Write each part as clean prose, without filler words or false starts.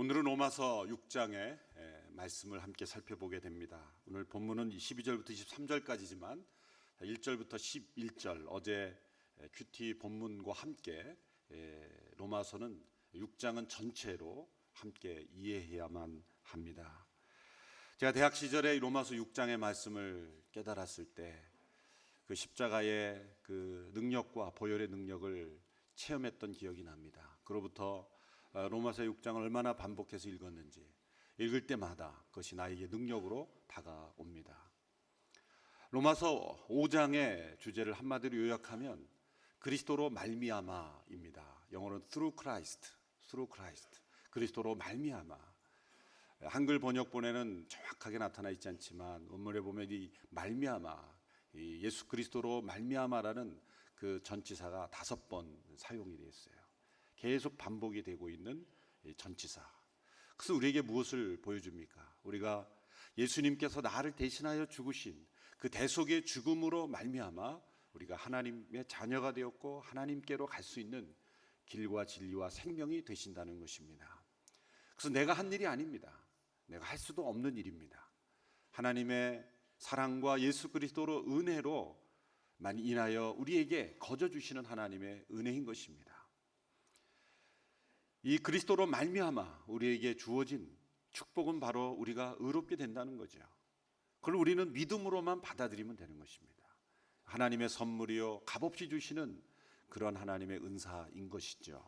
오늘은 로마서 6장의 말씀을 함께 살펴보게 됩니다. 오늘 본문은 12절부터 23절까지지만 1절부터 11절 어제 큐티 본문과 함께 로마서는 6장은 전체로 함께 이해해야만 합니다. 제가 대학 시절에 로마서 6장의 말씀을 깨달았을 때 그 십자가의 그 능력과 보혈의 능력을 체험했던 기억이 납니다. 그로부터 로마서 6장을 얼마나 반복해서 읽었는지 읽을 때마다 그것이 나에게 능력으로 다가옵니다. 로마서 5장의 주제를 한마디로 요약하면 그리스도로 말미암아입니다. 영어로는 through Christ, 그리스도로 말미암아. 한글 번역본에는 정확하게 나타나 있지 않지만 원문에 보면 이 말미암아, 이 예수 그리스도로 말미암아라는 그 전치사가 5번 사용이 되어 있어요. 계속 반복이 되고 있는 전치사. 그래서 우리에게 무엇을 보여줍니까? 우리가 예수님께서 나를 대신하여 죽으신 그 대속의 죽음으로 말미암아 우리가 하나님의 자녀가 되었고 하나님께로 갈 수 있는 길과 진리와 생명이 되신다는 것입니다. 그래서 내가 한 일이 아닙니다. 내가 할 수도 없는 일입니다. 하나님의 사랑과 예수 그리스도로 은혜로 만 인하여 우리에게 거저 주시는 하나님의 은혜인 것입니다. 이 그리스도로 말미암아 우리에게 주어진 축복은 바로 우리가 의롭게 된다는 거죠. 그걸 우리는 믿음으로만 받아들이면 되는 것입니다. 하나님의 선물이요 값없이 주시는 그런 하나님의 은사인 것이죠.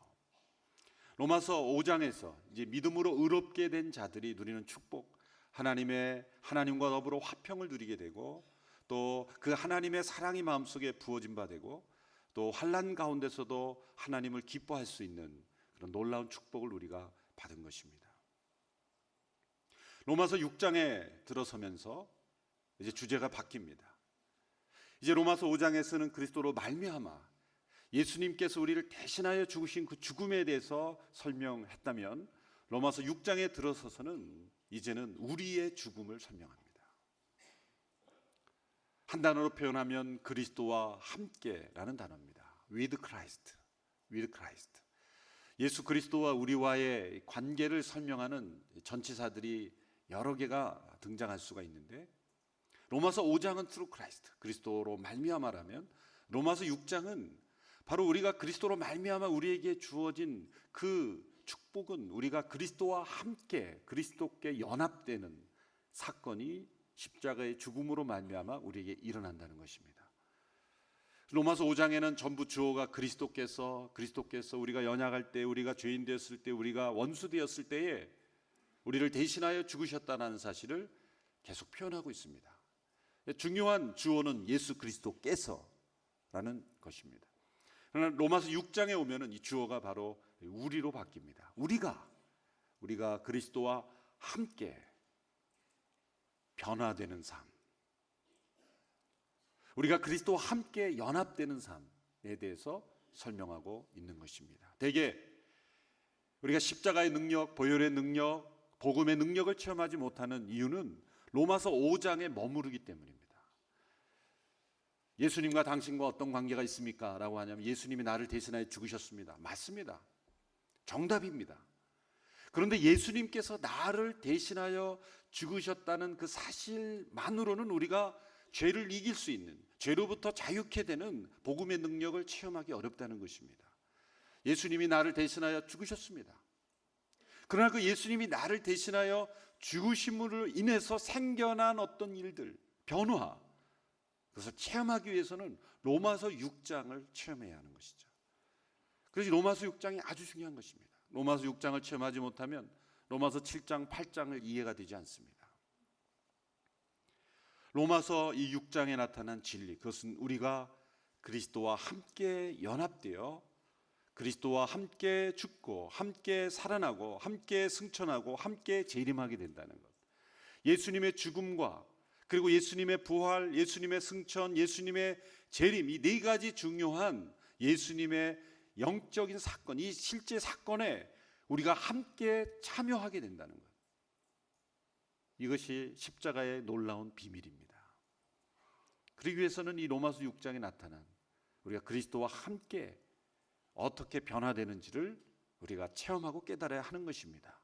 로마서 5장에서 이제 믿음으로 의롭게 된 자들이 누리는 축복, 하나님과 더불어 화평을 누리게 되고 또 그 하나님의 사랑이 마음속에 부어진 바 되고 또 환난 가운데서도 하나님을 기뻐할 수 있는 그런 놀라운 축복을 우리가 받은 것입니다. 로마서 6장에 들어서면서 이제 주제가 바뀝니다. 이제 로마서 5장에서는 그리스도로 말미암아 예수님께서 우리를 대신하여 죽으신 그 죽음에 대해서 설명했다면 로마서 6장에 들어서서는 이제는 우리의 죽음을 설명합니다. 한 단어로 표현하면 그리스도와 함께라는 단어입니다. With Christ. 예수 그리스도와 우리와의 관계를 설명하는 전치사들이 여러 개가 등장할 수가 있는데 로마서 5장은 through Christ, 그리스도로 말미암아라면 로마서 6장은 바로 우리가 그리스도로 말미암아 우리에게 주어진 그 축복은 우리가 그리스도와 함께 그리스도께 연합되는 사건이 십자가의 죽음으로 말미암아 우리에게 일어난다는 것입니다. 로마서 5장에는 전부 주어가 그리스도께서 우리가 연약할 때, 우리가 죄인 되었을 때, 우리가 원수 되었을 때에 우리를 대신하여 죽으셨다는 사실을 계속 표현하고 있습니다. 중요한 주어는 예수 그리스도께서라는 것입니다. 그러나 로마서 6장에 오면은 이 주어가 바로 우리로 바뀝니다. 우리가 그리스도와 함께 변화되는 삶, 우리가 그리스도와 함께 연합되는 삶에 대해서 설명하고 있는 것입니다. 대개 우리가 십자가의 능력, 보혈의 능력, 복음의 능력을 체험하지 못하는 이유는 로마서 5장에 머무르기 때문입니다. 예수님과 당신과 어떤 관계가 있습니까? 라고 하냐면 예수님이 나를 대신하여 죽으셨습니다. 맞습니다. 정답입니다. 그런데 예수님께서 나를 대신하여 죽으셨다는 그 사실만으로는 우리가 죄를 이길 수 있는, 죄로부터 자유케 되는 복음의 능력을 체험하기 어렵다는 것입니다. 예수님이 나를 대신하여 죽으셨습니다. 그러나 그 예수님이 나를 대신하여 죽으심으로 인해서 생겨난 어떤 일들, 변화, 그것을 체험하기 위해서는 로마서 6장을 체험해야 하는 것이죠. 그래서 로마서 6장이 아주 중요한 것입니다. 로마서 6장을 체험하지 못하면 로마서 7장, 8장을 이해가 되지 않습니다. 로마서 이 6장에 나타난 진리, 그것은 우리가 그리스도와 함께 연합되어 그리스도와 함께 죽고 함께 살아나고 함께 승천하고 함께 재림하게 된다는 것. 예수님의 죽음과 그리고 예수님의 부활, 예수님의 승천, 예수님의 재림, 이 네 가지 중요한 예수님의 영적인 사건, 이 실제 사건에 우리가 함께 참여하게 된다는 것. 이것이 십자가의 놀라운 비밀입니다. 그러기 위해서는 이 로마서 6장에 나타난 우리가 그리스도와 함께 어떻게 변화되는지를 우리가 체험하고 깨달아야 하는 것입니다.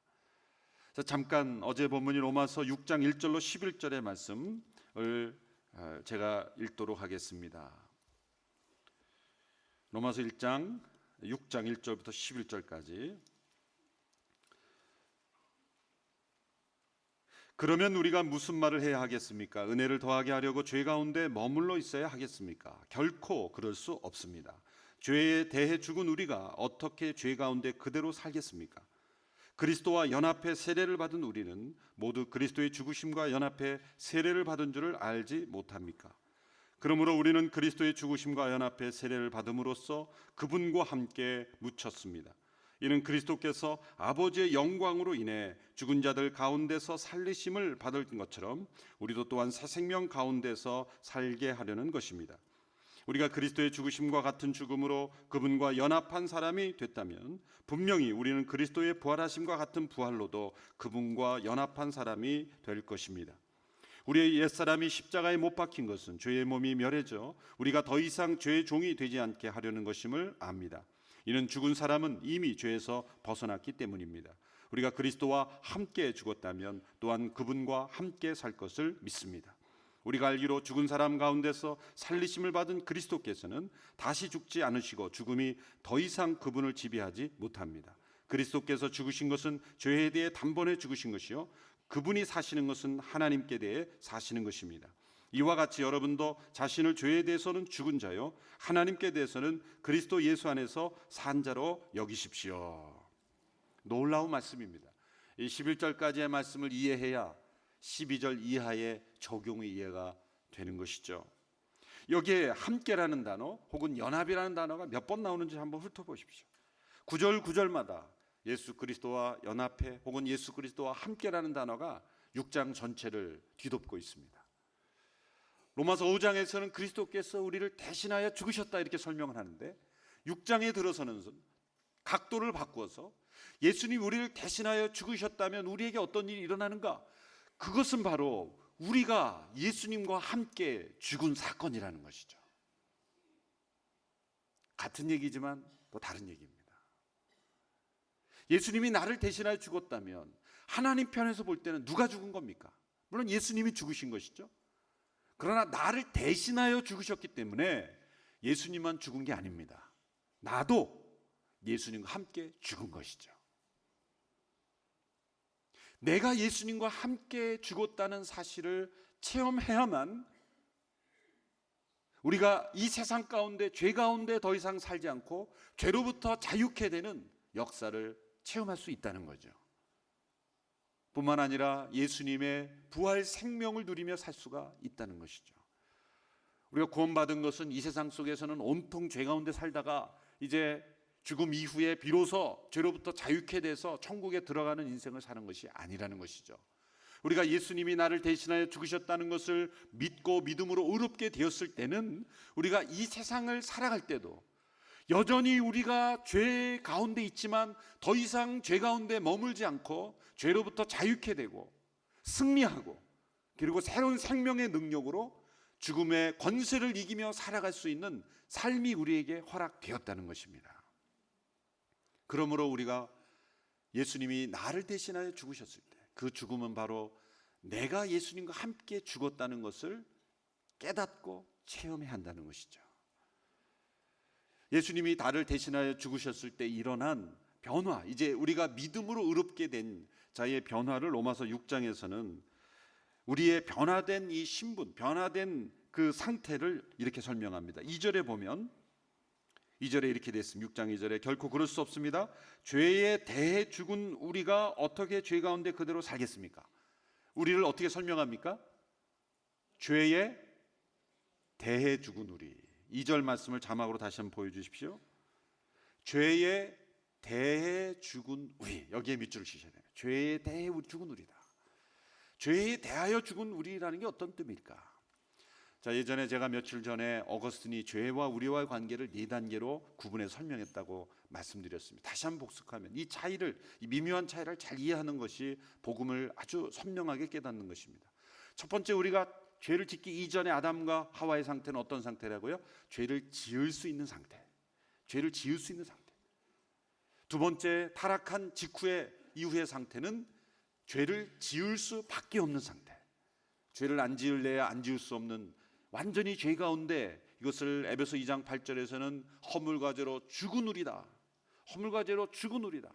자, 잠깐 어제 본문이 로마서 6장 1절로 11절의 말씀을 제가 읽도록 하겠습니다. 로마서 6장 1절부터 11절까지. 그러면 우리가 무슨 말을 해야 하겠습니까? 은혜를 더하게 하려고 죄 가운데 머물러 있어야 하겠습니까? 결코 그럴 수 없습니다. 죄에 대해 죽은 우리가 어떻게 죄 가운데 그대로 살겠습니까? 그리스도와 연합해 세례를 받은 우리는 모두 그리스도의 죽으심과 연합해 세례를 받은 줄을 알지 못합니까? 그러므로 우리는 그리스도의 죽으심과 연합해 세례를 받음으로써 그분과 함께 묻혔습니다. 이는 그리스도께서 아버지의 영광으로 인해 죽은 자들 가운데서 살리심을 받을 것처럼 우리도 또한 새 생명 가운데서 살게 하려는 것입니다. 우리가 그리스도의 죽으심과 같은 죽음으로 그분과 연합한 사람이 됐다면 분명히 우리는 그리스도의 부활하심과 같은 부활로도 그분과 연합한 사람이 될 것입니다. 우리의 옛사람이 십자가에 못 박힌 것은 죄의 몸이 멸해져 우리가 더 이상 죄의 종이 되지 않게 하려는 것임을 압니다. 이는 죽은 사람은 이미 죄에서 벗어났기 때문입니다. 우리가 그리스도와 함께 죽었다면 또한 그분과 함께 살 것을 믿습니다. 우리가 알기로 죽은 사람 가운데서 살리심을 받은 그리스도께서는 다시 죽지 않으시고 죽음이 더 이상 그분을 지배하지 못합니다. 그리스도께서 죽으신 것은 죄에 대해 단번에 죽으신 것이요 그분이 사시는 것은 하나님께 대해 사시는 것입니다. 이와 같이 여러분도 자신을 죄에 대해서는 죽은 자요 하나님께 대해서는 그리스도 예수 안에서 산 자로 여기십시오. 놀라운 말씀입니다. 이 11절까지의 말씀을 이해해야 12절 이하의 적용이 이해가 되는 것이죠. 여기에 함께라는 단어 혹은 연합이라는 단어가 몇 번 나오는지 한번 훑어보십시오. 9절 9절마다 예수 그리스도와 연합해 혹은 예수 그리스도와 함께라는 단어가 6장 전체를 뒤덮고 있습니다. 로마서 5장에서는 그리스도께서 우리를 대신하여 죽으셨다 이렇게 설명을 하는데 6장에 들어서는 각도를 바꾸어서 예수님 우리를 대신하여 죽으셨다면 우리에게 어떤 일이 일어나는가? 그것은 바로 우리가 예수님과 함께 죽은 사건이라는 것이죠. 같은 얘기지만 또 다른 얘기입니다. 예수님이 나를 대신하여 죽었다면 하나님 편에서 볼 때는 누가 죽은 겁니까? 물론 예수님이 죽으신 것이죠. 그러나 나를 대신하여 죽으셨기 때문에 예수님만 죽은 게 아닙니다. 나도 예수님과 함께 죽은 것이죠. 내가 예수님과 함께 죽었다는 사실을 체험해야만 우리가 이 세상 가운데 죄 가운데 더 이상 살지 않고 죄로부터 자유케 되는 역사를 체험할 수 있다는 거죠. 뿐만 아니라 예수님의 부활 생명을 누리며 살 수가 있다는 것이죠. 우리가 구원받은 것은 이 세상 속에서는 온통 죄 가운데 살다가 이제 죽음 이후에 비로소 죄로부터 자유케 돼서 천국에 들어가는 인생을 사는 것이 아니라는 것이죠. 우리가 예수님이 나를 대신하여 죽으셨다는 것을 믿고 믿음으로 의롭게 되었을 때는 우리가 이 세상을 살아갈 때도 여전히 우리가 죄 가운데 있지만 더 이상 죄 가운데 머물지 않고 죄로부터 자유케 되고 승리하고 그리고 새로운 생명의 능력으로 죽음의 권세를 이기며 살아갈 수 있는 삶이 우리에게 허락되었다는 것입니다. 그러므로 우리가 예수님이 나를 대신하여 죽으셨을 때 그 죽음은 바로 내가 예수님과 함께 죽었다는 것을 깨닫고 체험해야 한다는 것이죠. 예수님이 나를 대신하여 죽으셨을 때 일어난 변화, 이제 우리가 믿음으로 의롭게 된 자의 변화를 로마서 6장에서는 우리의 변화된 이 신분, 변화된 그 상태를 이렇게 설명합니다. 2절에 보면 2절에 이렇게 되어 있습니다. 6장 2절에 결코 그럴 수 없습니다. 죄에 대해 죽은 우리가 어떻게 죄 가운데 그대로 살겠습니까? 우리를 어떻게 설명합니까? 죄에 대해 죽은 우리. 2절 말씀을 자막으로 다시 한번 보여주십시오. 죄에 대해 죽은 우리. 여기에 밑줄을 치셔야 돼요. 죄에 대해 죽은 우리다. 죄에 대하여 죽은 우리라는 게 어떤 뜻입니까? 자, 예전에 제가 며칠 전에 어거스틴이 죄와 우리와의 관계를 4단계로 구분해 설명했다고 말씀드렸습니다. 다시 한번 복습하면 이 차이를, 이 미묘한 차이를 잘 이해하는 것이 복음을 아주 선명하게 깨닫는 것입니다. 첫 번째, 우리가 죄를 짓기 이전에 아담과 하와의 상태는 어떤 상태라고요? 죄를 지을 수 있는 상태. 죄를 지을 수 있는 상태. 두 번째, 타락한 직후의 이후의 상태는 죄를 지을 수밖에 없는 상태. 죄를 안 지을래야 안 지을 수 없는 완전히 죄 가운데, 이것을 에베소 2장 8절에서는 허물과 죄로 죽은 우리다. 허물과 죄로 죽은 우리다.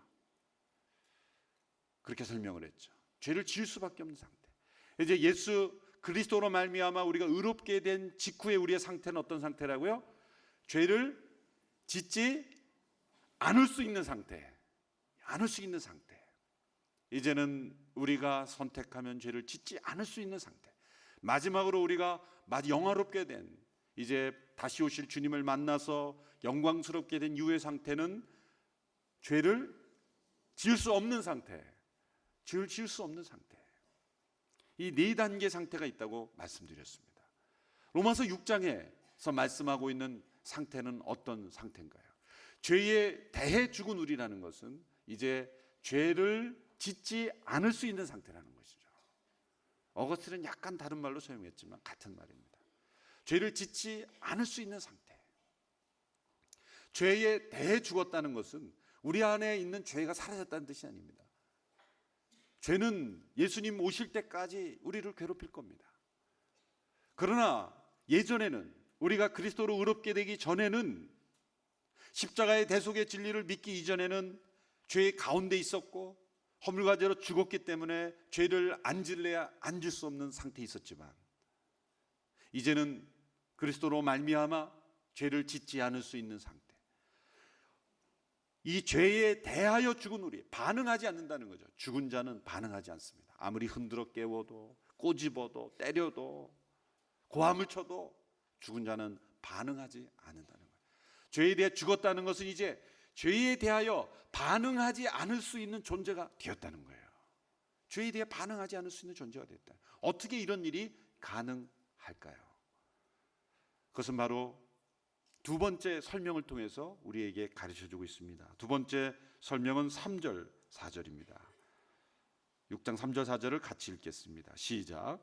그렇게 설명을 했죠. 죄를 지을 수밖에 없는 상태. 이제 예수 그리스도로 말미암아 우리가 의롭게 된 직후에 우리의 상태는 어떤 상태라고요? 죄를 짓지 않을 수 있는 상태. 않을 수 있는 상태. 이제는 우리가 선택하면 죄를 짓지 않을 수 있는 상태. 마지막으로 우리가 영화롭게 된, 이제 다시 오실 주님을 만나서 영광스럽게 된 이후의 상태는 죄를 지을 수 없는 상태. 죄를 지을 수 없는 상태. 이 네 단계 상태가 있다고 말씀드렸습니다. 로마서 6장에서 말씀하고 있는 상태는 어떤 상태인가요? 죄에 대해 죽은 우리라는 것은 이제 죄를 짓지 않을 수 있는 상태라는 것이죠. 어거스틴은 약간 다른 말로 사용했지만 같은 말입니다. 죄를 짓지 않을 수 있는 상태. 죄에 대해 죽었다는 것은 우리 안에 있는 죄가 사라졌다는 뜻이 아닙니다. 죄는 예수님 오실 때까지 우리를 괴롭힐 겁니다. 그러나 예전에는, 우리가 그리스도로 의롭게 되기 전에는, 십자가의 대속의 진리를 믿기 이전에는 죄의 가운데 있었고 허물과 죄로 죽었기 때문에 죄를 안 질래야 안 질 수 없는 상태에 있었지만, 이제는 그리스도로 말미암아 죄를 짓지 않을 수 있는 상태. 이 죄에 대하여 죽은 우리, 반응하지 않는다는 거죠. 죽은 자는 반응하지 않습니다. 아무리 흔들어 깨워도, 꼬집어도, 때려도, 고함을 쳐도 죽은 자는 반응하지 않는다는 거예요. 죄에 대해 죽었다는 것은 이제 죄에 대하여 반응하지 않을 수 있는 존재가 되었다는 거예요. 죄에 대해 반응하지 않을 수 있는 존재가 되었다. 어떻게 이런 일이 가능할까요? 그것은 바로 두 번째 설명을 통해서 우리에게 가르쳐주고 있습니다. 두 번째 설명은 3절 4절입니다. 6장 3절 4절을 같이 읽겠습니다. 시작.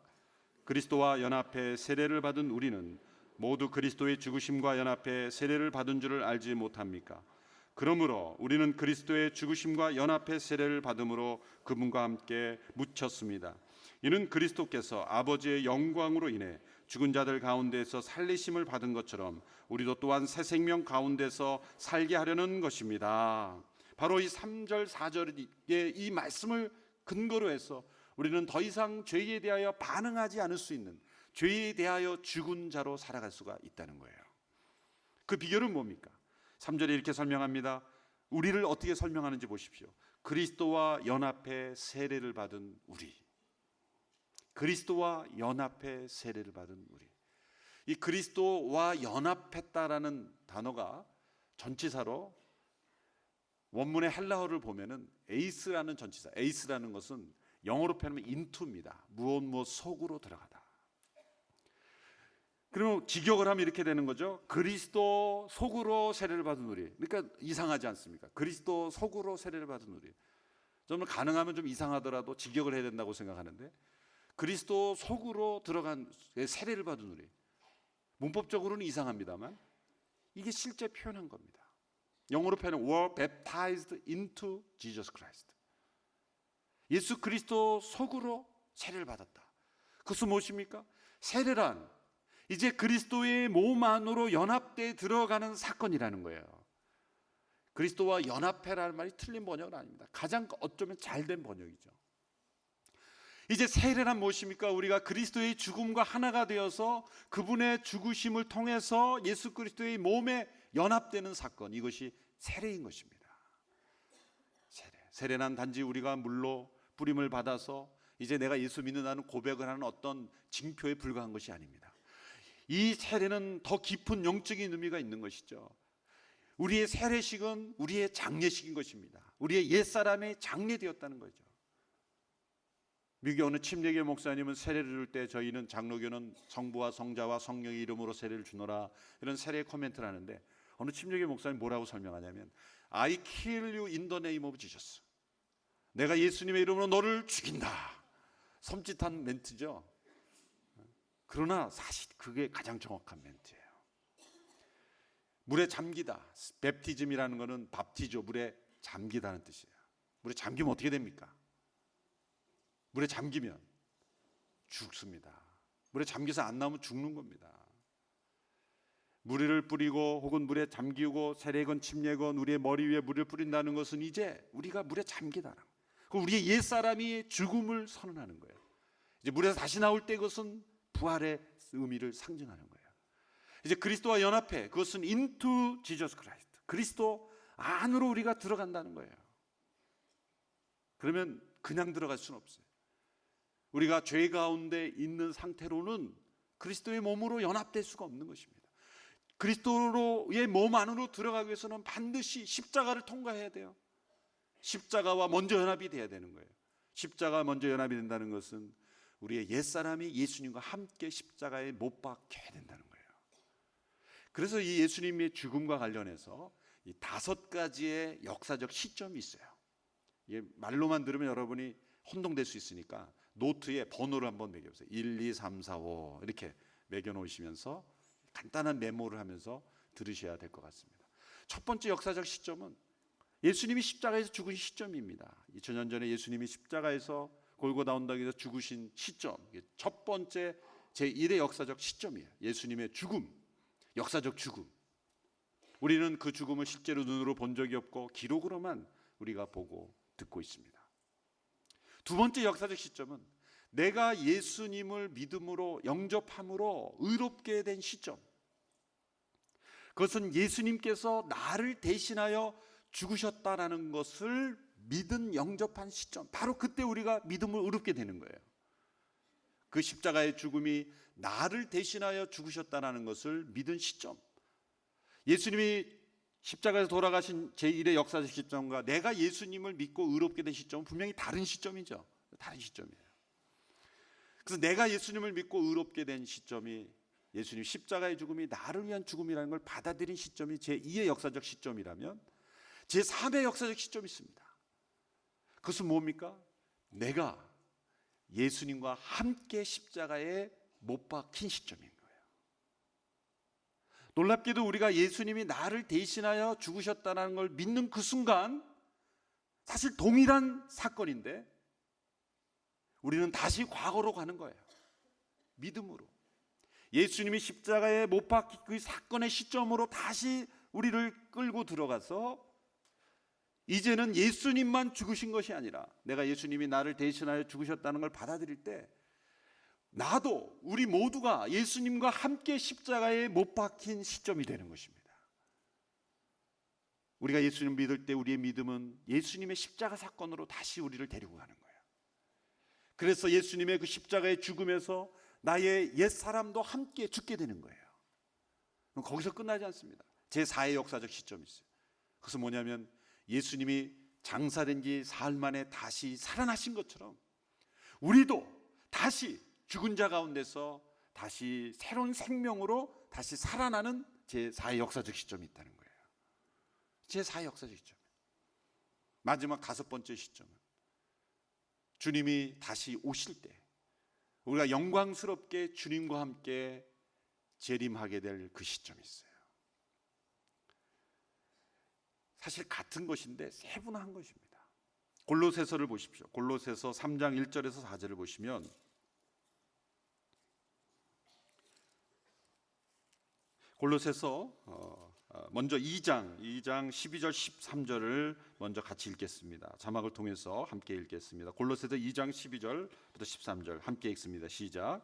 그리스도와 연합해 세례를 받은 우리는 모두 그리스도의 죽으심과 연합해 세례를 받은 줄을 알지 못합니까? 그러므로 우리는 그리스도의 죽으심과 연합해 세례를 받음으로 그분과 함께 묻혔습니다. 이는 그리스도께서 아버지의 영광으로 인해 죽은 자들 가운데서 살리심을 받은 것처럼 우리도 또한 새 생명 가운데서 살게 하려는 것입니다. 바로 이 3절 4절의 이 말씀을 근거로 해서 우리는 더 이상 죄에 대하여 반응하지 않을 수 있는, 죄에 대하여 죽은 자로 살아갈 수가 있다는 거예요. 그 비결은 뭡니까? 3절에 이렇게 설명합니다. 우리를 어떻게 설명하는지 보십시오. 그리스도와 연합해 세례를 받은 우리. 그리스도와 연합해 세례를 받은 우리. 이 그리스도와 연합했다라는 단어가 전치사로 원문의 헬라어를 보면은 에이스라는 전치사. 에이스라는 것은 영어로 표현하면 into입니다. 무엇 속으로 들어가다. 그러면 직역을 하면 이렇게 되는 거죠. 그리스도 속으로 세례를 받은 우리. 그러니까 이상하지 않습니까? 그리스도 속으로 세례를 받은 우리. 저는 가능하면 좀 이상하더라도 직역을 해야 된다고 생각하는데, 그리스도 속으로 들어간 세례를 받은 우리. 문법적으로는 이상합니다만 이게 실제 표현한 겁니다. 영어로 표현은 were baptized into Jesus Christ. 예수 그리스도 속으로 세례를 받았다. 그것은 무엇입니까? 세례란 이제 그리스도의 몸 안으로 연합돼 들어가는 사건이라는 거예요. 그리스도와 연합해라는 말이 틀린 번역은 아닙니다. 가장 어쩌면 잘된 번역이죠. 이제 세례란 무엇입니까? 우리가 그리스도의 죽음과 하나가 되어서 그분의 죽으심을 통해서 예수 그리스도의 몸에 연합되는 사건, 이것이 세례인 것입니다. 세례란 단지 우리가 물로 뿌림을 받아서 이제 내가 예수 믿는다는 고백을 하는 어떤 징표에 불과한 것이 아닙니다. 이 세례는 더 깊은 영적인 의미가 있는 것이죠. 우리의 세례식은 우리의 장례식인 것입니다. 우리의 옛사람이 장례되었다는 거죠. 미국의 어느 침례교 목사님은 세례를 줄 때 저희는 장로교는 성부와 성자와 성령의 이름으로 세례를 주노라, 이런 세례 코멘트를 하는데, 어느 침례교 목사님 뭐라고 설명하냐면 I kill you in the name of Jesus. 내가 예수님의 이름으로 너를 죽인다. 섬찟한 멘트죠. 그러나 사실 그게 가장 정확한 멘트예요. 물에 잠기다. 베프티즘이라는 것은 밥티조, 물에 잠기다는 뜻이에요. 물에 잠기면 어떻게 됩니까? 물에 잠기면 죽습니다. 물에 잠겨서 안 나오면 죽는 겁니다. 물을 뿌리고 혹은 물에 잠기고 세례건 침례건 우리의 머리 위에 물을 뿌린다는 것은 이제 우리가 물에 잠기다는 거예요. 그럼 우리의 옛사람이 죽음을 선언하는 거예요. 이제 물에서 다시 나올 때 그것은 부활의 의미를 상징하는 거예요. 이제 그리스도와 연합해, 그것은 into Jesus Christ, 그리스도 안으로 우리가 들어간다는 거예요. 그러면 그냥 들어갈 수는 없어요. 우리가 죄 가운데 있는 상태로는 그리스도의 몸으로 연합될 수가 없는 것입니다. 그리스도의 몸 안으로 들어가기 위해서는 반드시 십자가를 통과해야 돼요. 십자가와 먼저 연합이 돼야 되는 거예요. 십자가 먼저 연합이 된다는 것은 우리의 옛사람이 예수님과 함께 십자가에 못 박혀야 된다는 거예요. 그래서 이 예수님의 죽음과 관련해서 이 5가지의 역사적 시점이 있어요. 이게 말로만 들으면 여러분이 혼동될 수 있으니까 노트에 번호를 한번 매겨보세요. 1, 2, 3, 4, 5 이렇게 매겨놓으시면서 간단한 메모를 하면서 들으셔야 될 것 같습니다. 첫 번째 역사적 시점은 예수님이 십자가에서 죽은 시점입니다. 2000년 전에 예수님이 십자가에서 골고다 언덕에서 죽으신 시점, 첫 번째 제1의 역사적 시점이에요. 예수님의 죽음, 역사적 죽음. 우리는 그 죽음을 실제로 눈으로 본 적이 없고 기록으로만 우리가 보고 듣고 있습니다. 두 번째 역사적 시점은 내가 예수님을 믿음으로 영접함으로 의롭게 된 시점. 그것은 예수님께서 나를 대신하여 죽으셨다라는 것을 믿은 영접한 시점. 바로 그때 우리가 믿음을 의롭게 되는 거예요. 그 십자가의 죽음이 나를 대신하여 죽으셨다라는 것을 믿은 시점. 예수님이 십자가에서 돌아가신 제1의 역사적 시점과 내가 예수님을 믿고 의롭게 된 시점은 분명히 다른 시점이죠. 다른 시점이에요. 그래서 내가 예수님을 믿고 의롭게 된 시점이 예수님 십자가의 죽음이 나를 위한 죽음이라는 걸 받아들인 시점이 제2의 역사적 시점이라면 제3의 역사적 시점이 있습니다. 그것은 뭡니까? 내가 예수님과 함께 십자가에 못 박힌 시점인 거예요. 놀랍게도 우리가 예수님이 나를 대신하여 죽으셨다는 걸 믿는 그 순간 사실 동일한 사건인데 우리는 다시 과거로 가는 거예요. 믿음으로. 예수님이 십자가에 못 박힌 그 사건의 시점으로 다시 우리를 끌고 들어가서 이제는 예수님만 죽으신 것이 아니라 내가 예수님이 나를 대신하여 죽으셨다는 걸 받아들일 때 나도 우리 모두가 예수님과 함께 십자가에 못 박힌 시점이 되는 것입니다. 우리가 예수님 믿을 때 우리의 믿음은 예수님의 십자가 사건으로 다시 우리를 데리고 가는 거예요. 그래서 예수님의 그 십자가의 죽음에서 나의 옛사람도 함께 죽게 되는 거예요. 거기서 끝나지 않습니다. 제4의 역사적 시점이 있어요. 그것은 뭐냐면 예수님이 장사된 지 사흘 만에 다시 살아나신 것처럼 우리도 다시 죽은 자 가운데서 다시 새로운 생명으로 다시 살아나는 제4의 역사적 시점이 있다는 거예요. 제4의 역사적 시점. 마지막 5번째 시점은 주님이 다시 오실 때 우리가 영광스럽게 주님과 함께 재림하게 될 그 시점이 있어요. 사실 같은 것인데 세분화한 것입니다. 골로새서를 보십시오. 골로새서 3장 1절에서 4절을 보시면 골로새서 먼저 2장 12절 13절을 먼저 같이 읽겠습니다. 자막을 통해서 함께 읽겠습니다. 골로새서 2장 12절부터 13절 함께 읽습니다. 시작.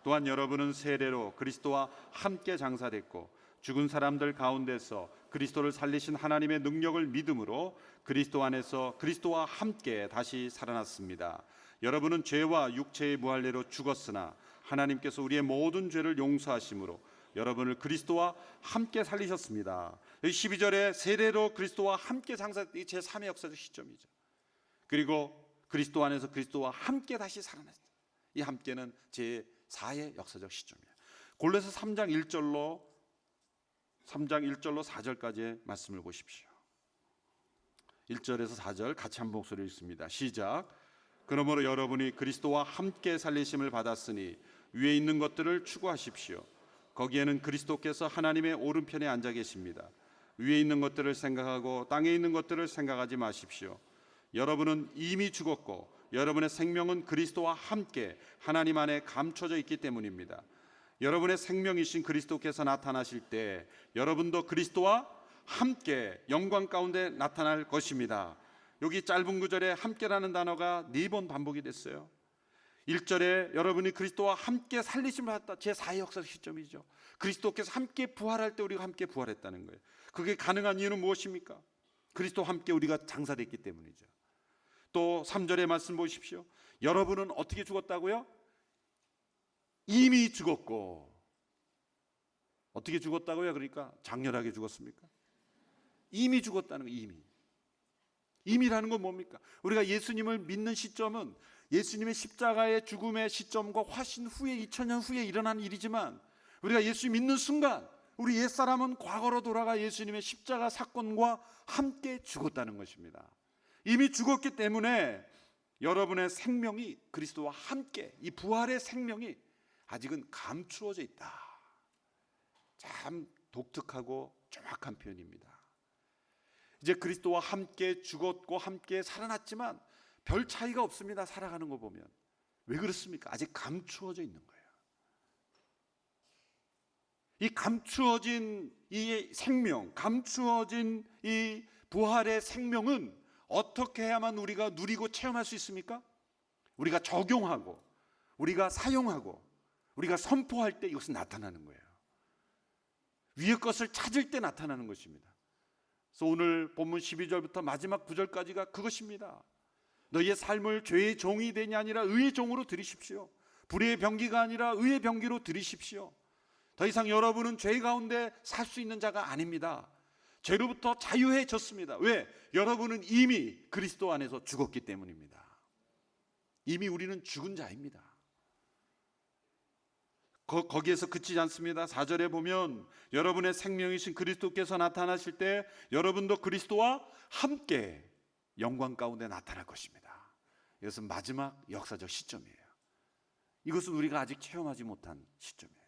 또한 여러분은 세례로 그리스도와 함께 장사됐고 죽은 사람들 가운데서 그리스도를 살리신 하나님의 능력을 믿음으로 그리스도 안에서 그리스도와 함께 다시 살아났습니다. 여러분은 죄와 육체의 무할례로 죽었으나 하나님께서 우리의 모든 죄를 용서하심으로 여러분을 그리스도와 함께 살리셨습니다. 12절에 세례로 그리스도와 함께 장사됐다. 이 제3의 역사적 시점이죠. 그리고 그리스도 안에서 그리스도와 함께 다시 살아났다. 이 함께는 제4의 역사적 시점이에요. 골로새 3장 1절로 4절까지의 말씀을 보십시오. 1절에서 4절 같이 한 목소리로 읽습니다. 시작. 그러므로 여러분이 그리스도와 함께 살리심을 받았으니 위에 있는 것들을 추구하십시오. 거기에는 그리스도께서 하나님의 오른편에 앉아 계십니다. 위에 있는 것들을 생각하고 땅에 있는 것들을 생각하지 마십시오. 여러분은 이미 죽었고 여러분의 생명은 그리스도와 함께 하나님 안에 감춰져 있기 때문입니다. 여러분의 생명이신 그리스도께서 나타나실 때 여러분도 그리스도와 함께 영광 가운데 나타날 것입니다. 여기 짧은 구절에 함께라는 단어가 4번 반복이 됐어요. 1절에 여러분이 그리스도와 함께 살리심을 받았다. 제4의 역사적 시점이죠. 그리스도께서 함께 부활할 때 우리가 함께 부활했다는 거예요. 그게 가능한 이유는 무엇입니까? 그리스도와 함께 우리가 장사됐기 때문이죠. 또 3절의 말씀 보십시오. 여러분은 어떻게 죽었다고요? 이미 죽었고. 어떻게 죽었다고요? 그러니까 장렬하게 죽었습니까? 이미 죽었다는 거예요. 이미라는 건 뭡니까? 우리가 예수님을 믿는 시점은 예수님의 십자가의 죽음의 시점과 훨씬 후에 2000년 후에 일어난 일이지만 우리가 예수님 믿는 순간 우리 옛사람은 과거로 돌아가 예수님의 십자가 사건과 함께 죽었다는 것입니다. 이미 죽었기 때문에 여러분의 생명이 그리스도와 함께 이 부활의 생명이 아직은 감추어져 있다. 참 독특하고 정확한 표현입니다. 이제 그리스도와 함께 죽었고 함께 살아났지만 별 차이가 없습니다. 살아가는 거 보면. 왜 그렇습니까? 아직 감추어져 있는 거예요. 이 감추어진 이 생명, 감추어진 이 부활의 생명은 어떻게 해야만 우리가 누리고 체험할 수 있습니까? 우리가 적용하고 우리가 사용하고 우리가 선포할 때 이것은 나타나는 거예요. 위의 것을 찾을 때 나타나는 것입니다. 그래서 오늘 본문 12절부터 마지막 9절까지가 그것입니다. 너희의 삶을 죄의 종이 되냐 아니라 의의 종으로 들이십시오. 불의의 병기가 아니라 의의 병기로 들이십시오. 더 이상 여러분은 죄 가운데 살 수 있는 자가 아닙니다. 죄로부터 자유해졌습니다. 왜? 여러분은 이미 그리스도 안에서 죽었기 때문입니다. 이미 우리는 죽은 자입니다. 거기에서 그치지 않습니다. 4절에 보면 여러분의 생명이신 그리스도께서 나타나실 때 여러분도 그리스도와 함께 영광 가운데 나타날 것입니다. 이것은 마지막 역사적 시점이에요. 이것은 우리가 아직 체험하지 못한 시점이에요.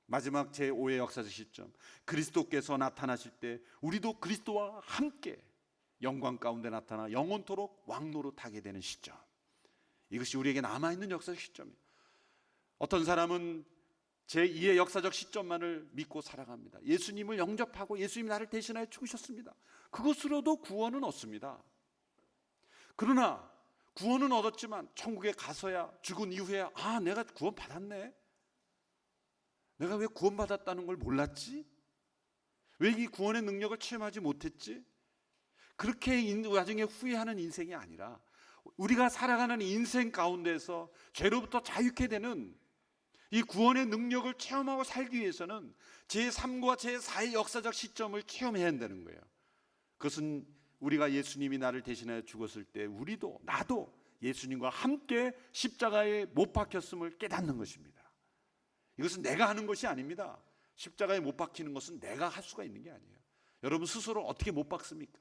마지막 제5의 역사적 시점, 그리스도께서 나타나실 때 우리도 그리스도와 함께 영광 가운데 나타나 영원토록 왕노로 타게 되는 시점. 이것이 우리에게 남아있는 역사적 시점이에요. 어떤 사람은 제2의 역사적 시점만을 믿고 살아갑니다. 예수님을 영접하고 예수님이 나를 대신하여 죽으셨습니다. 그것으로도 구원은 얻습니다. 그러나 구원은 얻었지만 천국에 가서야 죽은 이후에 내가 구원 받았네. 내가 왜 구원 받았다는 걸 몰랐지? 왜 이 구원의 능력을 체험하지 못했지? 그렇게 나중에 후회하는 인생이 아니라 우리가 살아가는 인생 가운데서 죄로부터 자유케 되는 이 구원의 능력을 체험하고 살기 위해서는 제3과 제4의 역사적 시점을 체험해야 한다는 거예요. 그것은 우리가 예수님이 나를 대신하여 죽었을 때 우리도 나도 예수님과 함께 십자가에 못 박혔음을 깨닫는 것입니다. 이것은 내가 하는 것이 아닙니다. 십자가에 못 박히는 것은 내가 할 수가 있는 게 아니에요. 여러분 스스로 어떻게 못 박습니까?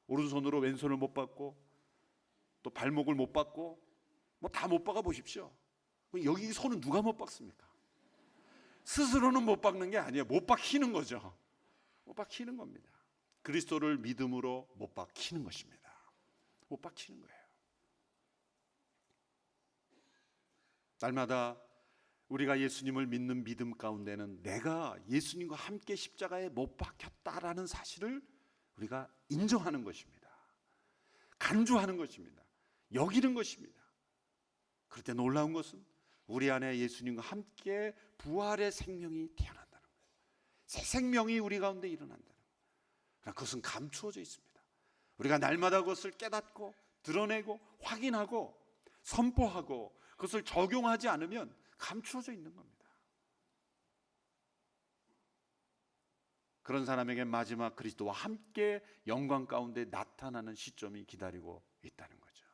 오른손으로 왼손을 못 박고 또 발목을 못 박고 뭐 다 못 박아 보십시오. 여기 손은 누가 못 박습니까? 스스로는 못 박는 게 아니에요. 못 박히는 거죠. 못 박히는 겁니다. 그리스도를 믿음으로 못 박히는 것입니다. 못 박히는 거예요. 날마다 우리가 예수님을 믿는 믿음 가운데는 내가 예수님과 함께 십자가에 못 박혔다라는 사실을 우리가 인정하는 것입니다. 간주하는 것입니다. 여기는 것입니다. 그럴 때 놀라운 것은 우리 안에 예수님과 함께 부활의 생명이 태어난다는 거예요. 새 생명이 우리 가운데 일어난다는 거예요. 그러나 그것은 감추어져 있습니다. 우리가 날마다 그것을 깨닫고 드러내고 확인하고 선포하고 그것을 적용하지 않으면 감추어져 있는 겁니다. 그런 사람에게 마지막 그리스도와 함께 영광 가운데 나타나는 시점이 기다리고 있다는 거죠.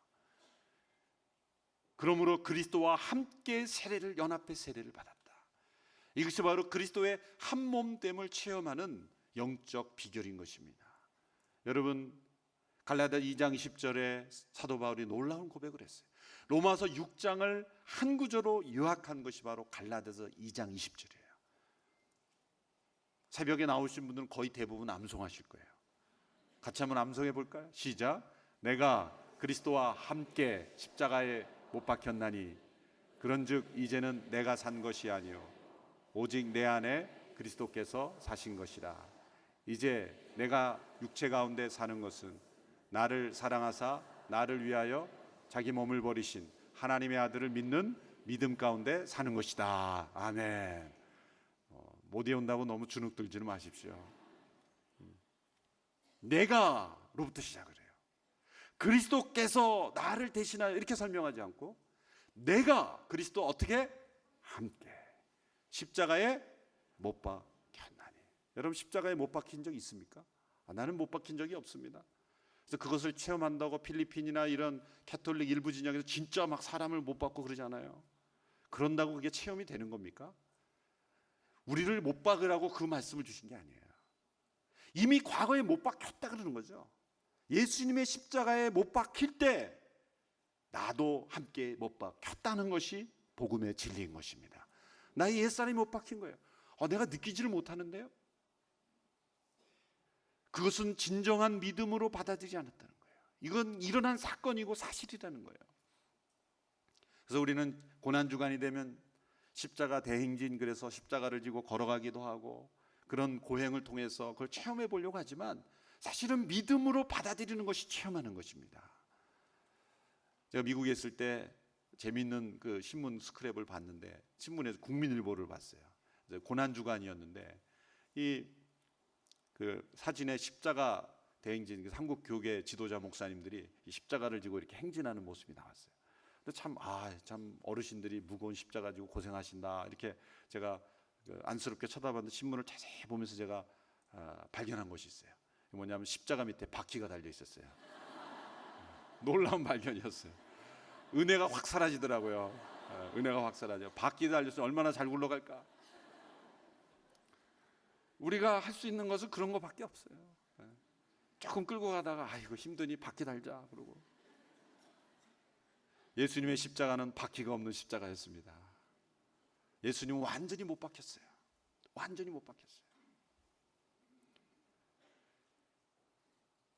그러므로 그리스도와 함께 세례를 연합해 세례를 받았다. 이것이 바로 그리스도의 한 몸됨을 체험하는 영적 비결인 것입니다. 여러분 갈라디아 2장 10절에 사도 바울이 놀라운 고백을 했어요. 로마서 6장을 한 구절로 요약한 것이 바로 갈라디아서 2장 20절이에요. 새벽에 나오신 분들은 거의 대부분 암송하실 거예요. 같이 한번 암송해 볼까요? 시작. 내가 그리스도와 함께 십자가에 못 박혔나니 그런즉 이제는 내가 산 것이 아니요 오직 내 안에 그리스도께서 사신 것이라. 이제 내가 육체 가운데 사는 것은 나를 사랑하사 나를 위하여 자기 몸을 버리신 하나님의 아들을 믿는 믿음 가운데 사는 것이다. 아멘. 못 외운다고 너무 주눅 들지는 마십시오. 내가로부터 시작을 해요. 그리스도께서 나를 대신하여 이렇게 설명하지 않고 내가 그리스도 어떻게 함께 십자가에 못 박혔나니. 여러분 십자가에 못 박힌 적 있습니까? 나는 못 박힌 적이 없습니다. 그래서 그것을 체험한다고 필리핀이나 이런 캐톨릭 일부 진영에서 진짜 막 사람을 못 박고 그러잖아요. 그런다고 그게 체험이 되는 겁니까? 우리를 못 박으라고 그 말씀을 주신 게 아니에요. 이미 과거에 못 박혔다 그러는 거죠. 예수님의 십자가에 못 박힐 때 나도 함께 못 박혔다는 것이 복음의 진리인 것입니다. 나의 옛사람이 못 박힌 거예요. 내가 느끼지를 못하는데요. 그것은 진정한 믿음으로 받아들이지 않았다는 거예요. 이건 일어난 사건이고 사실이라는 거예요. 그래서 우리는 고난주간이 되면 십자가 대행진, 그래서 십자가를 지고 걸어가기도 하고 그런 고행을 통해서 그걸 체험해 보려고 하지만 사실은 믿음으로 받아들이는 것이 체험하는 것입니다. 제가 미국에 있을 때 재미있는 그 신문 스크랩을 봤는데 신문에서 국민일보를 봤어요. 고난주간이었는데 이 그 사진에 십자가 대행진, 한국 교계 지도자 목사님들이 이 십자가를 지고 이렇게 행진하는 모습이 나왔어요. 근데 참 어르신들이 무거운 십자가 지고 고생하신다 이렇게 제가 안쓰럽게 쳐다봤는데 신문을 자세히 보면서 제가 발견한 것이 있어요. 뭐냐면 십자가 밑에 바퀴가 달려 있었어요. 놀라운 발견이었어요. 은혜가 확 사라지더라고요. 은혜가 확 사라져. 바퀴 달려서 얼마나 잘 굴러갈까. 우리가 할 수 있는 것은 그런 것밖에 없어요. 조금 끌고 가다가 이거 힘드니 바퀴 달자 그러고. 예수님의 십자가는 바퀴가 없는 십자가였습니다. 예수님은 완전히 못 박혔어요. 완전히 못 박혔어요.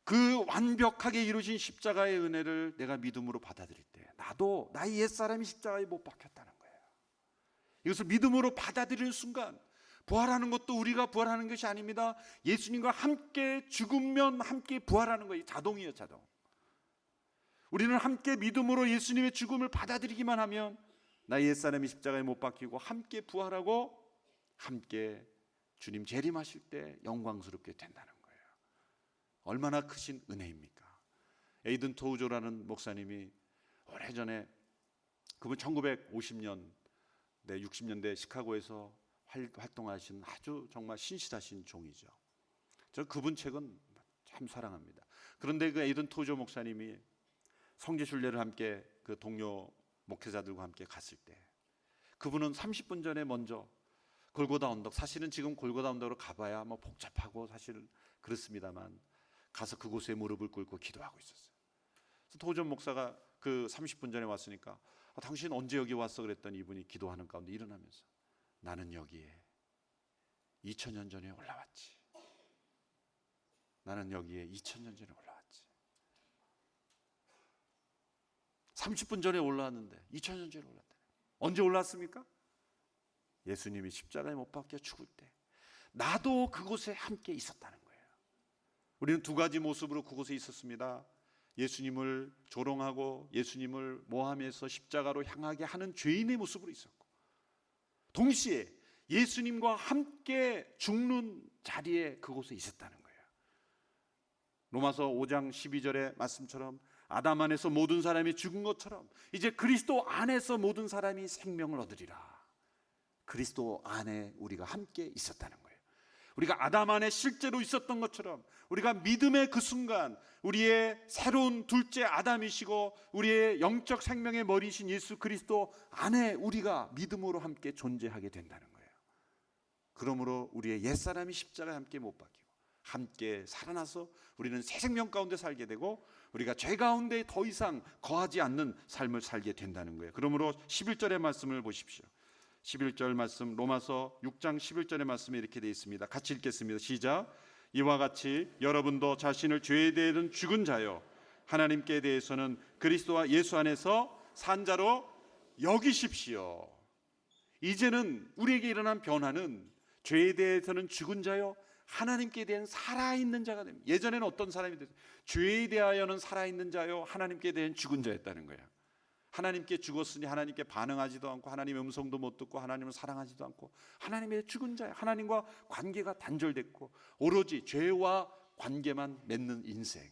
그 완벽하게 이루신 십자가의 은혜를 내가 믿음으로 받아들일 때 나도 나의 옛사람이 십자가에 못 박혔다는 거예요. 이것을 믿음으로 받아들이는 순간 부활하는 것도 우리가 부활하는 것이 아닙니다. 예수님과 함께 죽으면 함께 부활하는 거예요. 자동이에요, 자동. 우리는 함께 믿음으로 예수님의 죽음을 받아들이기만 하면 나의 옛사람이 십자가에 못 박히고 함께 부활하고 함께 주님 재림하실 때 영광스럽게 된다는 거예요. 얼마나 크신 은혜입니까? 에이든 토우조라는 목사님이 오래전에 그분 1950년대 60년대 시카고에서 활동하신 아주 정말 신실하신 종이죠. 저 그분 책은 참 사랑합니다. 그런데 그 에이든 토우조 목사님이 성지순례를 함께 그 동료 목회자들과 함께 갔을 때 그분은 30분 전에 먼저 골고다 언덕, 사실은 지금 골고다 언덕으로 가봐야 뭐 복잡하고 사실 그렇습니다만 가서 그곳에 무릎을 꿇고 기도하고 있었어요. 그래서 토우조 목사가 그 30분 전에 왔으니까 당신 언제 여기 왔어? 그랬더니 이분이 기도하는 가운데 일어나면서 나는 여기에 2000년 전에 올라왔지. 나는 여기에 2000년 전에 올라왔지. 30분 전에 올라왔는데 2000년 전에 올랐다. 언제 올라왔습니까? 예수님이 십자가에 못 박혀 죽을 때 나도 그곳에 함께 있었다는 거예요. 우리는 두 가지 모습으로 그곳에 있었습니다. 예수님을 조롱하고 예수님을 모함해서 십자가로 향하게 하는 죄인의 모습으로 있었고 동시에 예수님과 함께 죽는 자리에 그곳에 있었다는 거예요. 로마서 5장 12절의 말씀처럼 아담 안에서 모든 사람이 죽은 것처럼 이제 그리스도 안에서 모든 사람이 생명을 얻으리라. 그리스도 안에 우리가 함께 있었다는 거예요. 우리가 아담 안에 실제로 있었던 것처럼 우리가 믿음의 그 순간 우리의 새로운 둘째 아담이시고 우리의 영적 생명의 머리이신 예수 그리스도 안에 우리가 믿음으로 함께 존재하게 된다는 거예요. 그러므로 우리의 옛사람이 십자가에 함께 못 박히고 함께 살아나서 우리는 새 생명 가운데 살게 되고 우리가 죄 가운데 더 이상 거하지 않는 삶을 살게 된다는 거예요. 그러므로 11절의 말씀을 보십시오. 11절 말씀, 로마서 6장 11절의 말씀에 이렇게 되어 있습니다. 같이 읽겠습니다. 시작. 이와 같이 여러분도 자신을 죄에 대해서는 죽은 자요 하나님께 대해서는 그리스도와 예수 안에서 산 자로 여기십시오. 이제는 우리에게 일어난 변화는 죄에 대해서는 죽은 자요 하나님께 대한 살아있는 자가 됩니다. 예전에는 어떤 사람이 됐어요? 죄에 대하여는 살아있는 자요 하나님께 대한 죽은 자였다는 거야. 하나님께 죽었으니 하나님께 반응하지도 않고 하나님의 음성도 못 듣고 하나님을 사랑하지도 않고 하나님의 죽은 자야. 하나님과 관계가 단절됐고 오로지 죄와 관계만 맺는 인생.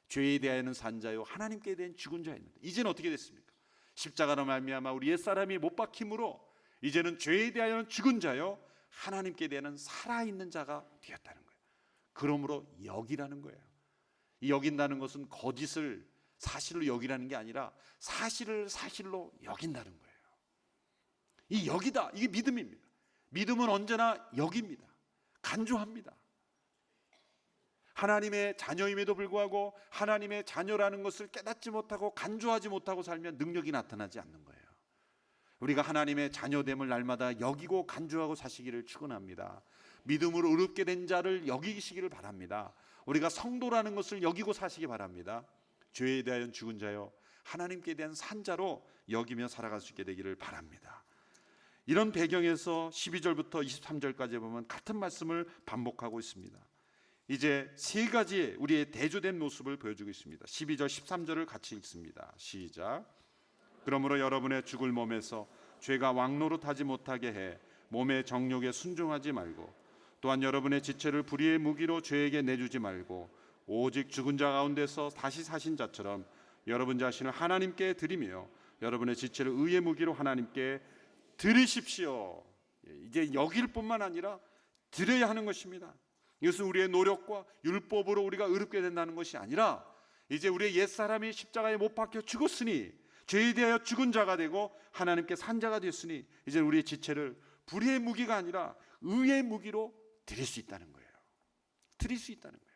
죄에 대하여는 산 자요 하나님께 대한 죽은 자였는데 이제는 어떻게 됐습니까? 십자가로 말미암아 우리 옛사람이 못 박힘으로 이제는 죄에 대하여는 죽은 자요 하나님께 대한 살아있는 자가 되었다는 거예요. 그러므로 여기라는 거예요. 이 여긴다는 것은 거짓을 사실로 여기라는 게 아니라 사실을 사실로 여긴다는 거예요. 이 여기다, 이게 믿음입니다. 믿음은 언제나 여깁니다. 간주합니다. 하나님의 자녀임에도 불구하고 하나님의 자녀라는 것을 깨닫지 못하고 간주하지 못하고 살면 능력이 나타나지 않는 거예요. 우리가 하나님의 자녀됨을 날마다 여기고 간주하고 사시기를 축원합니다. 믿음으로 의롭게 된 자를 여기시기를 바랍니다. 우리가 성도라는 것을 여기고 사시기 바랍니다. 죄에 대한 죽은 자요 하나님께 대한 산 자로 여기며 살아갈 수 있게 되기를 바랍니다. 이런 배경에서 12절부터 23절까지 보면 같은 말씀을 반복하고 있습니다. 이제 세 가지의 우리의 대조된 모습을 보여주고 있습니다. 12절 13절을 같이 읽습니다. 시작. 그러므로 여러분의 죽을 몸에서 죄가 왕노릇하지 못하게 해 몸의 정욕에 순종하지 말고 또한 여러분의 지체를 불의의 무기로 죄에게 내주지 말고 오직 죽은 자 가운데서 다시 사신 자처럼 여러분 자신을 하나님께 드리며 여러분의 지체를 의의 무기로 하나님께 드리십시오. 이제 여길 뿐만 아니라 드려야 하는 것입니다. 이것은 우리의 노력과 율법으로 우리가 의롭게 된다는 것이 아니라 이제 우리의 옛사람이 십자가에 못 박혀 죽었으니 죄에 대하여 죽은 자가 되고 하나님께 산 자가 됐으니 이제 우리의 지체를 불의의 무기가 아니라 의의 무기로 드릴 수 있다는 거예요. 드릴 수 있다는 거예요.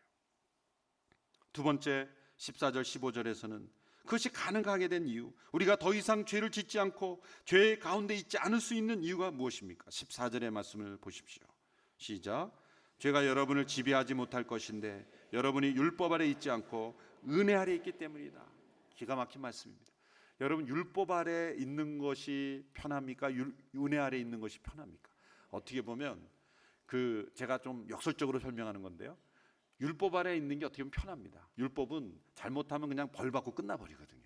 두 번째 14절 15절에서는 그것이 가능하게 된 이유, 우리가 더 이상 죄를 짓지 않고 죄 가운데 있지 않을 수 있는 이유가 무엇입니까? 14절의 말씀을 보십시오. 시작. 죄가 여러분을 지배하지 못할 것인데 여러분이 율법 아래 있지 않고 은혜 아래 있기 때문이다. 기가 막힌 말씀입니다. 여러분 율법 아래 있는 것이 편합니까? 은혜 아래 있는 것이 편합니까? 어떻게 보면 제가 좀 역설적으로 설명하는 건데요. 율법 아래 있는 게 어떻게 보면 편합니다. 율법은 잘못하면 그냥 벌 받고 끝나버리거든요.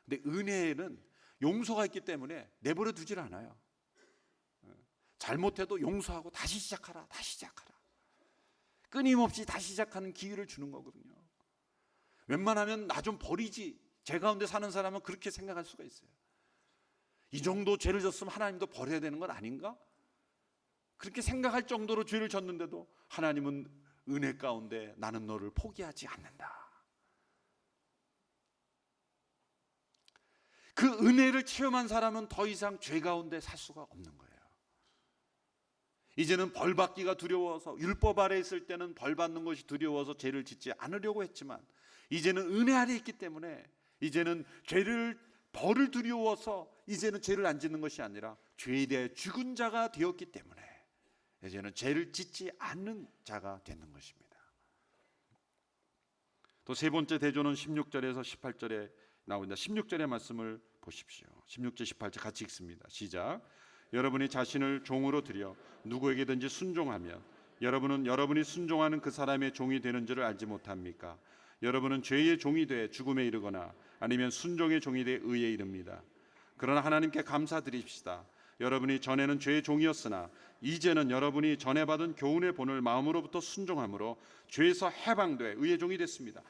근데 은혜는 용서가 있기 때문에 내버려 두질 않아요. 잘못해도 용서하고 다시 시작하라, 다시 시작하라. 끊임없이 다시 시작하는 기회를 주는 거거든요. 웬만하면 나 좀 버리지. 제 가운데 사는 사람은 그렇게 생각할 수가 있어요. 이 정도 죄를 졌으면 하나님도 버려야 되는 건 아닌가? 그렇게 생각할 정도로 죄를 졌는데도 하나님은 은혜 가운데 나는 너를 포기하지 않는다. 그 은혜를 체험한 사람은 더 이상 죄 가운데 살 수가 없는 거예요. 이제는 벌 받기가 두려워서 율법 아래 있을 때는 벌 받는 것이 두려워서 죄를 짓지 않으려고 했지만 이제는 은혜 아래 있기 때문에 이제는 벌을 두려워서 이제는 죄를 안 짓는 것이 아니라 죄에 대해 죽은 자가 되었기 때문에 이제는 죄를 짓지 않는 자가 되는 것입니다. 또 세 번째 대조는 16절에서 18절에 나옵니다. 16절의 말씀을 보십시오. 16절 18절 같이 읽습니다. 시작. 여러분이 자신을 종으로 드려 누구에게든지 순종하면 여러분은 여러분이 순종하는 그 사람의 종이 되는 줄을 알지 못합니까? 여러분은 죄의 종이 돼 죽음에 이르거나 아니면 순종의 종이 돼 의에 이릅니다. 그러나 하나님께 감사드립시다. 여러분이 전에는 죄의 종이었으나 이제는 여러분이 전에 받은 교훈의 본을 마음으로부터 순종함으로 죄에서 해방돼 의의 종이 됐습니다.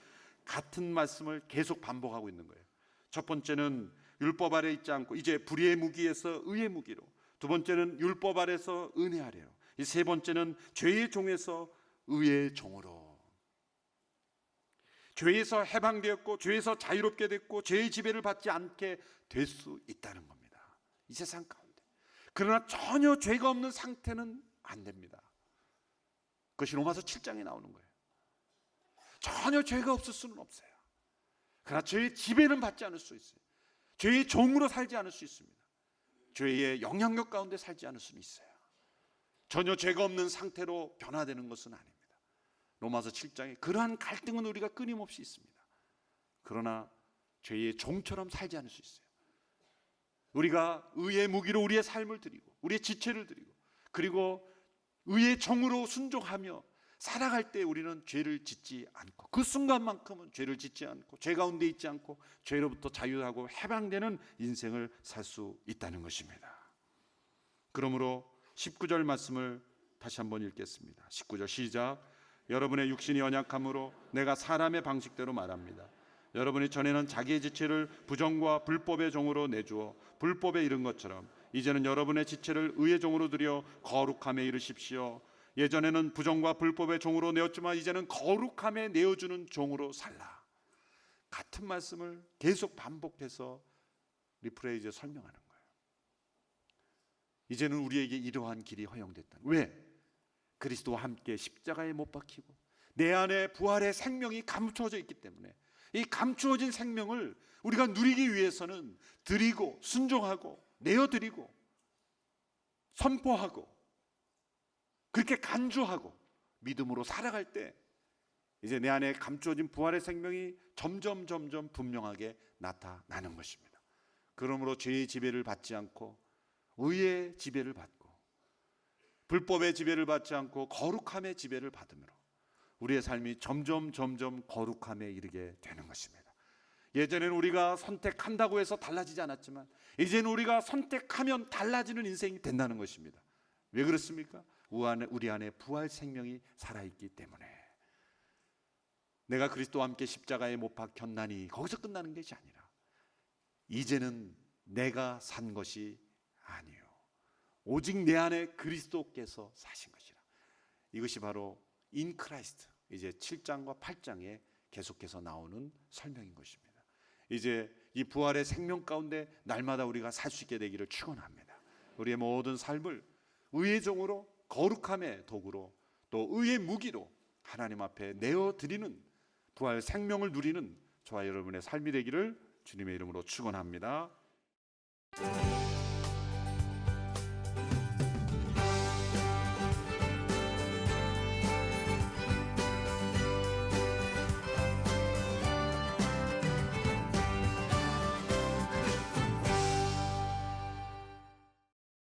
같은 말씀을 계속 반복하고 있는 거예요. 첫 번째는 율법 아래 있지 않고 이제 불의의 무기에서 의의 무기로, 두 번째는 율법 아래서 은혜 아래로, 이 세 번째는 죄의 종에서 의의 종으로. 죄에서 해방되었고 죄에서 자유롭게 됐고 죄의 지배를 받지 않게 될 수 있다는 겁니다. 이 세상 가운데. 그러나 전혀 죄가 없는 상태는 안 됩니다. 그것이 로마서 7장에 나오는 거예요. 전혀 죄가 없을 수는 없어요. 그러나 죄의 지배는 받지 않을 수 있어요. 죄의 종으로 살지 않을 수 있습니다. 죄의 영향력 가운데 살지 않을 수는 있어요. 전혀 죄가 없는 상태로 변화되는 것은 아닙니다. 로마서 7장에 그러한 갈등은 우리가 끊임없이 있습니다. 그러나 죄의 종처럼 살지 않을 수 있어요. 우리가 의의 무기로 우리의 삶을 드리고 우리의 지체를 드리고 그리고 의의 종으로 순종하며 살아갈 때 우리는 죄를 짓지 않고 그 순간만큼은 죄를 짓지 않고 죄 가운데 있지 않고 죄로부터 자유하고 해방되는 인생을 살 수 있다는 것입니다. 그러므로 19절 말씀을 다시 한번 읽겠습니다. 19절 시작. 여러분의 육신이 연약함으로 내가 사람의 방식대로 말합니다. 여러분이 전에는 자기의 지체를 부정과 불법의 종으로 내주어 불법에 이른 것처럼 이제는 여러분의 지체를 의의 종으로 들여 거룩함에 이르십시오. 예전에는 부정과 불법의 종으로 내었지만 이제는 거룩함에 내어주는 종으로 살라. 같은 말씀을 계속 반복해서 리프레이즈 설명하는 거예요. 이제는 우리에게 이러한 길이 허용됐다. 왜? 그리스도와 함께 십자가에 못 박히고 내 안에 부활의 생명이 감추어져 있기 때문에 이 감추어진 생명을 우리가 누리기 위해서는 드리고 순종하고 내어드리고 선포하고 그렇게 간주하고 믿음으로 살아갈 때 이제 내 안에 감추어진 부활의 생명이 점점 분명하게 나타나는 것입니다. 그러므로 죄의 지배를 받지 않고 의의 지배를 받고 불법의 지배를 받지 않고 거룩함의 지배를 받음으로 우리의 삶이 점점 거룩함에 이르게 되는 것입니다. 예전에는 우리가 선택한다고 해서 달라지지 않았지만 이제는 우리가 선택하면 달라지는 인생이 된다는 것입니다. 왜 그렇습니까? 우리 안에 부활 생명이 살아있기 때문에. 내가 그리스도와 함께 십자가에 못 박혔나니 거기서 끝나는 것이 아니라 이제는 내가 산 것이 아니요 오직 내 안에 그리스도께서 사신 것이라. 이것이 바로 In Christ, 이제 7장과 8장에 계속해서 나오는 설명인 것입니다. 이제 이 부활의 생명 가운데 날마다 우리가 살 수 있게 되기를 축원합니다. 우리의 모든 삶을 의의 종으로 거룩함의 도구로 또 의의 무기로 하나님 앞에 내어드리는 부활 생명을 누리는 저와 여러분의 삶이 되기를 주님의 이름으로 축원합니다.